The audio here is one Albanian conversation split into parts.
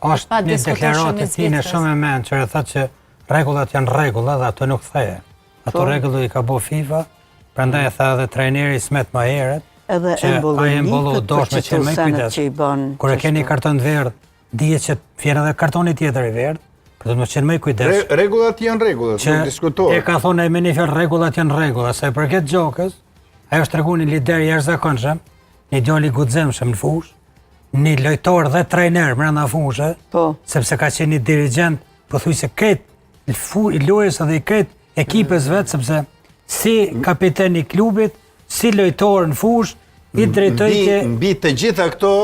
Është një deklaratë e tine shumë e mençur, e thotë që rregullat janë rregulla dhe ato nuk theje. Ato rregulla i ka bo FIFA, prandaj e tha edhe trajneri Smet më herët, edhe embullu dosh me qenë me kujdes. Kur e keni karton të verdh, dihet që vjen edhe kartoni tjetër i verdh, për të mos qenë me kujdes. Rregullat janë rregulla, nuk diskutohet. E ka thonë ai Menifja, rregullat janë rregulla, sa i përket Gjokës, ajo është treguar një lider jashtëzakonshëm, një djalë i guximshëm në fushë, një lojtar dhe trajner brenda fushë, sepse ka qenë një dirigent, pothuajse këtë lojës edhe i këtë ekipës vetë, sepse si kapiten i klubit, si lojtar në fushë, i drejtoi që mbi të gjitha këto,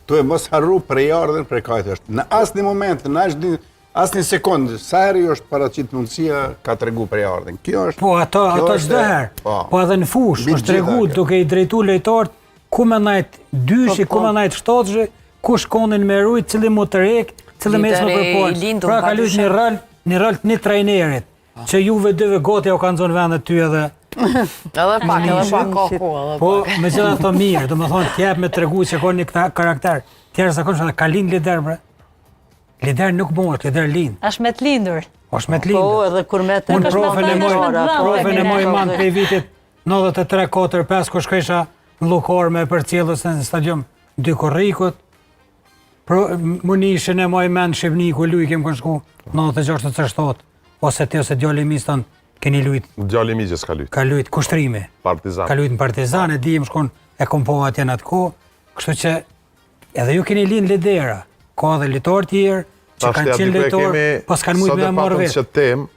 tu e mos harru prejardhën për kajtë është. Në asnjë moment, në asnjë sekond, sa herë është paraqit mundësia ka tregu prejardhën. Kjo është. Po ato çdo herë. Po edhe në fushë është tregu duke i drejtuar lojtarët ku më najt dyshi, ku më najt shtoçi, ku shkonin me rujt, cili motorek, cili mes më përpon. Pra ka luajtur një rol të një trajnerit, që juve dyve goti o kanë zonë vendet ty edhe. Edhe pak kohë. Po, me gjitha të mirë, do më thonë t'jep me tregu që ka një karakter. Tjerë zakonshëm ka lind lider, bre. Lider nuk mund, lider lind. Është me t'lindur. Është me t'lindur. Po, edhe kur me të unë profën e moj man për vitit 93-4-5, ku shkresha në Lukor me për cilës në stadium dy korrikut. Munishën e moj men Shqipniku, luj kem kënë shku 96-7, ose ti ose djali miston, keni lujt. Djali mi që s'ka lujt. Ka lujt kushtrimi. Partizan. Ka lujt në Partizan, e dim shkon e kompova atje në atë ko, kështu që edhe ju keni lind lidera, ka dhe litor tjerë, që kanë qenë litor, pas kanë mujt me marrë vetë. Që tem,